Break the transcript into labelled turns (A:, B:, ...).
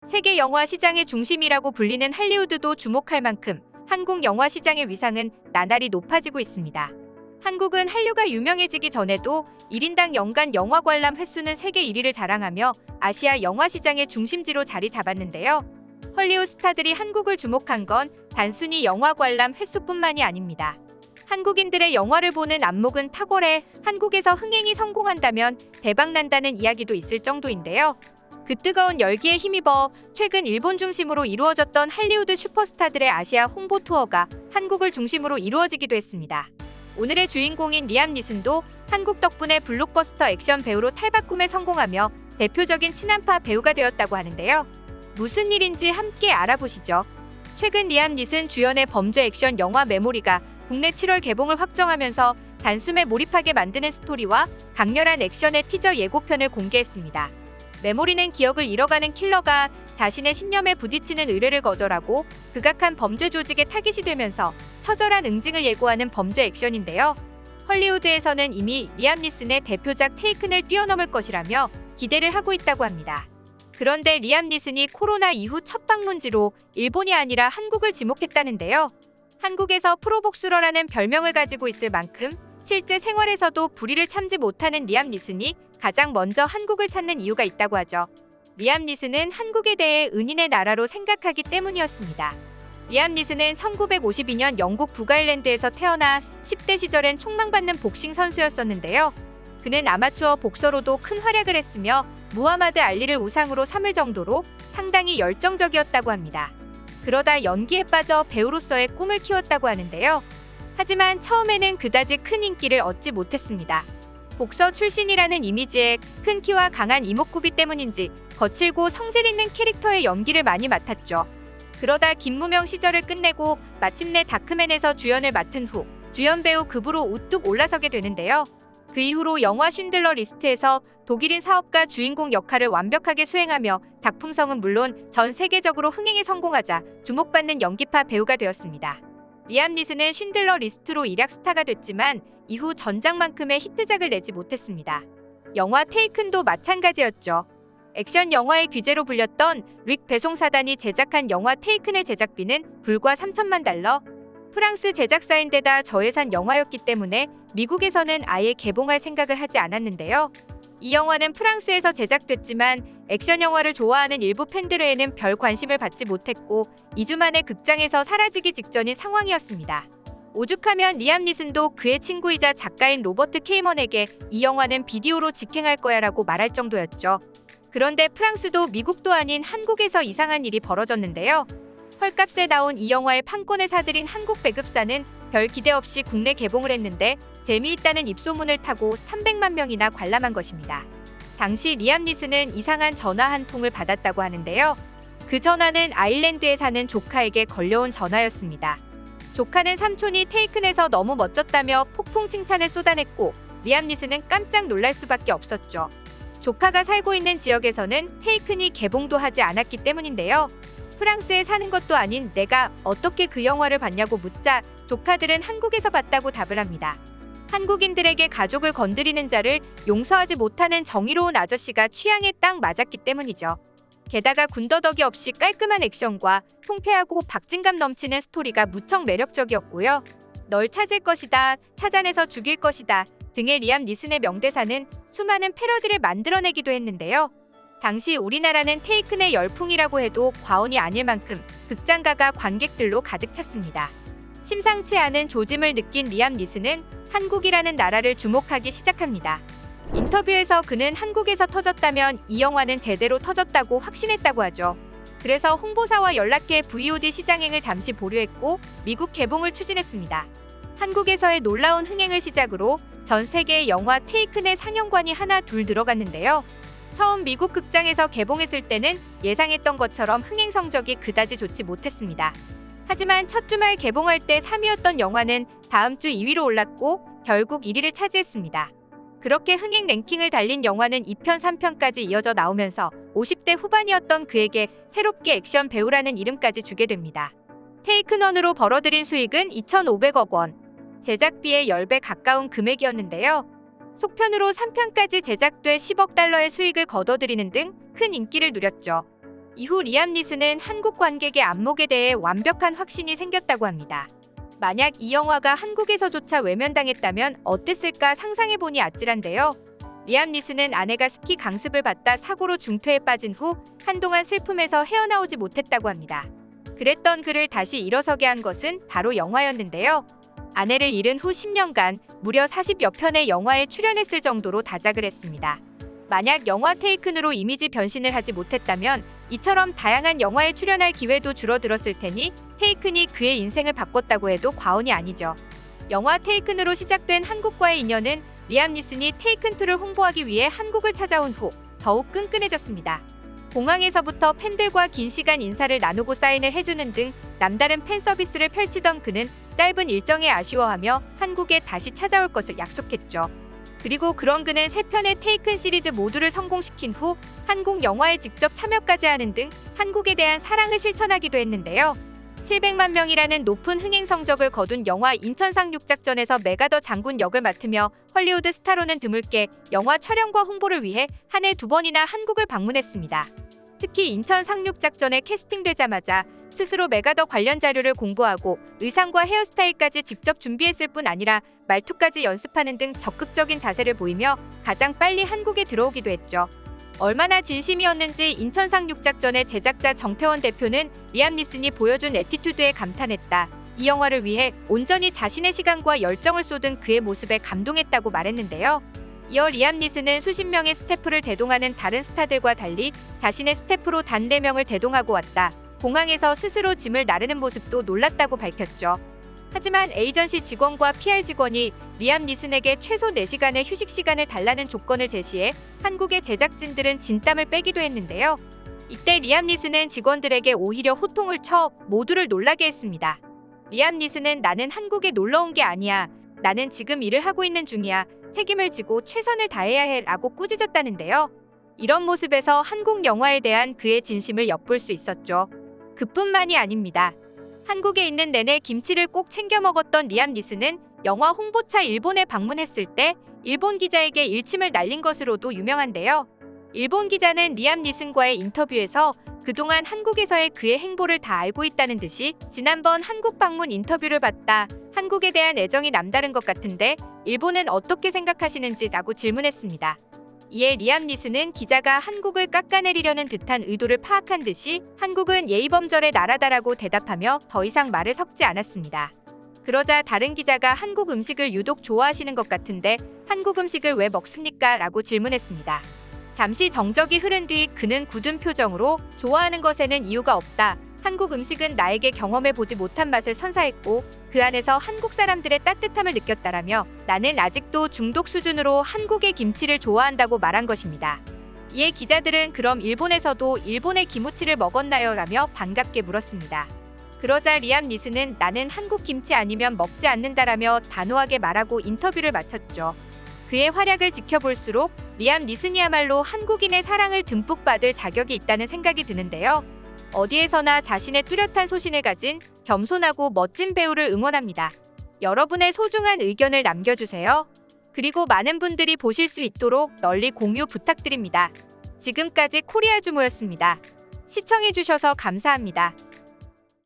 A: 세계 영화 시장의 중심이라고 불리는 할리우드도 주목할 만큼 한국 영화 시장의 위상은 나날이 높아지고 있습니다. 한국은 한류가 유명해지기 전에도 1인당 연간 영화 관람 횟수는 세계 1위를 자랑하며 아시아 영화 시장의 중심지로 자리 잡았는데요. 헐리우드 스타들이 한국을 주목한 건 단순히 영화 관람 횟수뿐만이 아닙니다. 한국인들의 영화를 보는 안목은 탁월해 한국에서 흥행이 성공한다면 대박난다는 이야기도 있을 정도인데요. 그 뜨거운 열기에 힘입어 최근 일본 중심으로 이루어졌던 할리우드 슈퍼스타들의 아시아 홍보 투어가 한국을 중심으로 이루어지기도 했습니다. 오늘의 주인공인 리암 니슨도 한국 덕분에 블록버스터 액션 배우로 탈바꿈에 성공하며 대표적인 친한파 배우가 되었다고 하는데요. 무슨 일인지 함께 알아보시죠. 최근 리암 니슨 주연의 범죄 액션 영화 메모리가 국내 7월 개봉을 확정하면서 단숨에 몰입하게 만드는 스토리와 강렬한 액션의 티저 예고편을 공개했습니다. 메모리는 기억을 잃어가는 킬러가 자신의 신념에 부딪히는 의뢰를 거절하고 극악한 범죄 조직의 타깃이 되면서 처절한 응징을 예고하는 범죄 액션인데요. 헐리우드에서는 이미 리암 니슨의 대표작 테이큰을 뛰어넘을 것이라며 기대를 하고 있다고 합니다. 그런데 리암 니슨이 코로나 이후 첫 방문지로 일본이 아니라 한국을 지목했다는데요. 한국에서 프로복수러라는 별명을 가지고 있을 만큼 실제 생활에서도 불의를 참지 못하는 리암 니슨이 가장 먼저 한국을 찾는 이유가 있다고 하죠. 리암 니슨은 한국에 대해 은인의 나라로 생각하기 때문이었습니다. 리암 니슨은 1952년 영국 북아일랜드에서 태어나 10대 시절엔 총망받는 복싱 선수였었는데요. 그는 아마추어 복서로도 큰 활약을 했으며 무하마드 알리를 우상으로 삼을 정도로 상당히 열정적이었다고 합니다. 그러다 연기에 빠져 배우로서의 꿈을 키웠다고 하는데요. 하지만 처음에는 그다지 큰 인기를 얻지 못했습니다. 복서 출신이라는 이미지에 큰 키와 강한 이목구비 때문인지 거칠고 성질 있는 캐릭터의 연기를 많이 맡았죠. 그러다 김무명 시절을 끝내고 마침내 다크맨에서 주연을 맡은 후 주연 배우 급으로 우뚝 올라서게 되는데요. 그 이후로 영화 쉰들러 리스트에서 독일인 사업가 주인공 역할을 완벽하게 수행하며 작품성은 물론 전 세계적으로 흥행에 성공하자 주목받는 연기파 배우가 되었습니다. 리암 니슨은 쉰들러 리스트로 일약 스타가 됐지만 이후 전작만큼의 히트작을 내지 못했습니다. 영화 테이큰도 마찬가지였죠. 액션 영화의 귀재로 불렸던 릭 배송사단이 제작한 영화 테이큰의 제작비는 불과 3천만 달러. 프랑스 제작사인데다 저예산 영화였기 때문에 미국에서는 아예 개봉할 생각을 하지 않았는데요. 이 영화는 프랑스에서 제작됐지만 액션 영화를 좋아하는 일부 팬들에게는 별 관심을 받지 못했고 2주 만에 극장에서 사라지기 직전인 상황이었습니다. 오죽하면 리암 니슨도 그의 친구이자 작가인 로버트 케이먼에게 이 영화는 비디오로 직행할 거야 라고 말할 정도였죠. 그런데 프랑스도 미국도 아닌 한국에서 이상한 일이 벌어졌는데요. 헐값에 나온 이 영화의 판권을 사들인 한국 배급사는 별 기대 없이 국내 개봉을 했는데 재미있다는 입소문을 타고 300만 명이나 관람한 것입니다. 당시 리암 니슨은 이상한 전화 한 통을 받았다고 하는데요. 그 전화는 아일랜드에 사는 조카에게 걸려온 전화였습니다. 조카는 삼촌이 테이큰에서 너무 멋졌다며 폭풍 칭찬을 쏟아냈고 리암 니슨은 깜짝 놀랄 수밖에 없었죠. 조카가 살고 있는 지역에서는 테이큰이 개봉도 하지 않았기 때문인데요. 프랑스에 사는 것도 아닌 내가 어떻게 그 영화를 봤냐고 묻자 조카들은 한국에서 봤다고 답을 합니다. 한국인들에게 가족을 건드리는 자를 용서하지 못하는 정의로운 아저씨가 취향에 딱 맞았기 때문이죠. 게다가 군더더기 없이 깔끔한 액션과 통쾌하고 박진감 넘치는 스토리가 무척 매력적이었고요. 널 찾을 것이다, 찾아내서 죽일 것이다 등의 리암 니슨의 명대사는 수많은 패러디를 만들어내기도 했는데요. 당시 우리나라는 테이큰의 열풍이라고 해도 과언이 아닐 만큼 극장가가 관객들로 가득 찼습니다. 심상치 않은 조짐을 느낀 리암 니슨은 한국이라는 나라를 주목하기 시작합니다. 인터뷰에서 그는 한국에서 터졌다면 이 영화는 제대로 터졌다고 확신했다고 하죠. 그래서 홍보사와 연락해 VOD 시장행을 잠시 보류했고 미국 개봉을 추진했습니다. 한국에서의 놀라운 흥행을 시작으로 전 세계의 영화 테이큰의 상영관이 하나 둘 늘어갔는데요. 처음 미국 극장에서 개봉했을 때는 예상했던 것처럼 흥행 성적이 그다지 좋지 못했습니다. 하지만 첫 주말 개봉할 때 3위였던 영화는 다음 주 2위로 올랐고 결국 1위를 차지했습니다. 그렇게 흥행 랭킹을 달린 영화는 2편, 3편까지 이어져 나오면서 50대 후반이었던 그에게 새롭게 액션 배우라는 이름까지 주게 됩니다. 테이큰원으로 벌어들인 수익은 2,500억 원, 제작비의 10배 가까운 금액이었는데요. 속편으로 3편까지 제작돼 10억 달러의 수익을 거둬들이는 등 큰 인기를 누렸죠. 이후 리암 니슨은 한국 관객의 안목에 대해 완벽한 확신이 생겼다고 합니다. 만약 이 영화가 한국에서조차 외면당했다면 어땠을까 상상해보니 아찔한데요. 리암 니슨은 아내가 스키 강습을 받다 사고로 중퇴에 빠진 후 한동안 슬픔에서 헤어나오지 못했다고 합니다. 그랬던 그를 다시 일어서게 한 것은 바로 영화였는데요. 아내를 잃은 후 10년간 무려 40여 편의 영화에 출연했을 정도로 다작을 했습니다. 만약 영화 테이큰으로 이미지 변신을 하지 못했다면 이처럼 다양한 영화에 출연할 기회도 줄어들었을 테니 테이큰이 그의 인생을 바꿨다고 해도 과언이 아니죠. 영화 테이큰으로 시작된 한국과의 인연은 리암 니슨이 테이큰2를 홍보하기 위해 한국을 찾아온 후 더욱 끈끈해졌습니다. 공항에서부터 팬들과 긴 시간 인사를 나누고 사인을 해주는 등 남다른 팬 서비스를 펼치던 그는 짧은 일정에 아쉬워하며 한국에 다시 찾아올 것을 약속했죠. 그리고 그런 그는 3편의 테이큰 시리즈 모두를 성공시킨 후 한국 영화에 직접 참여까지 하는 등 한국에 대한 사랑을 실천하기도 했는데요. 700만 명이라는 높은 흥행 성적을 거둔 영화 인천 상륙작전에서 메가더 장군 역을 맡으며 헐리우드 스타로는 드물게 영화 촬영과 홍보를 위해 한 해 2번이나 한국을 방문했습니다. 특히 인천 상륙작전에 캐스팅되자마자 스스로 메가더 관련 자료를 공부하고 의상과 헤어스타일까지 직접 준비했을 뿐 아니라 말투까지 연습하는 등 적극적인 자세를 보이며 가장 빨리 한국에 들어오기도 했죠. 얼마나 진심이었는지 인천 상륙작전의 제작자 정태원 대표는 리암 니슨이 보여준 애티튜드에 감탄했다. 이 영화를 위해 온전히 자신의 시간과 열정을 쏟은 그의 모습에 감동했다고 말했는데요. 이어 리암 니슨은 수십 명의 스태프를 대동하는 다른 스타들과 달리 자신의 스태프로 단 4명을 대동하고 왔다. 공항에서 스스로 짐을 나르는 모습도 놀랐다고 밝혔죠. 하지만 에이전시 직원과 PR 직원이 리암 니슨에게 최소 4시간의 휴식 시간을 달라는 조건을 제시해 한국의 제작진들은 진땀을 빼기도 했는데요. 이때 리암 니슨은 직원들에게 오히려 호통을 쳐 모두를 놀라게 했습니다. 리암 니슨은 나는 한국에 놀러 온 게 아니야. 나는 지금 일을 하고 있는 중이야. 책임을 지고 최선을 다해야 해 라고 꾸짖었다는데요. 이런 모습에서 한국 영화에 대한 그의 진심을 엿볼 수 있었죠. 그뿐만이 아닙니다. 한국에 있는 내내 김치를 꼭 챙겨 먹었던 리암 니슨은 영화 홍보차 일본에 방문했을 때 일본 기자에게 일침을 날린 것으로도 유명한데요. 일본 기자는 리암 니슨과의 인터뷰에서 그동안 한국에서의 그의 행보를 다 알고 있다는 듯이 지난번 한국 방문 인터뷰를 봤다. 한국에 대한 애정이 남다른 것 같은데 일본은 어떻게 생각하시는지 라고 질문했습니다. 이에 리암 니슨은 기자가 한국을 깎아내리려는 듯한 의도를 파악한 듯이 한국은 예의범절의 나라다라고 대답하며 더 이상 말을 섞지 않았습니다. 그러자 다른 기자가 한국 음식을 유독 좋아하시는 것 같은데 한국 음식을 왜 먹습니까? 라고 질문했습니다. 잠시 정적이 흐른 뒤 그는 굳은 표정으로 좋아하는 것에는 이유가 없다. 한국 음식은 나에게 경험해보지 못한 맛을 선사했고 그 안에서 한국 사람들의 따뜻함을 느꼈다라며 나는 아직도 중독 수준으로 한국의 김치를 좋아한다고 말한 것입니다. 이에 기자들은 그럼 일본에서도 일본의 기무치를 먹었나요? 라며 반갑게 물었습니다. 그러자 리암 니슨은 나는 한국 김치 아니면 먹지 않는다라며 단호하게 말하고 인터뷰를 마쳤죠. 그의 활약을 지켜볼수록 리암 니슨이야말로 한국인의 사랑을 듬뿍 받을 자격이 있다는 생각이 드는데요. 어디에서나 자신의 뚜렷한 소신을 가진 겸손하고 멋진 배우를 응원합니다. 여러분의 소중한 의견을 남겨주세요. 그리고 많은 분들이 보실 수 있도록 널리 공유 부탁드립니다. 지금까지 코리아주모였습니다. 시청해주셔서 감사합니다.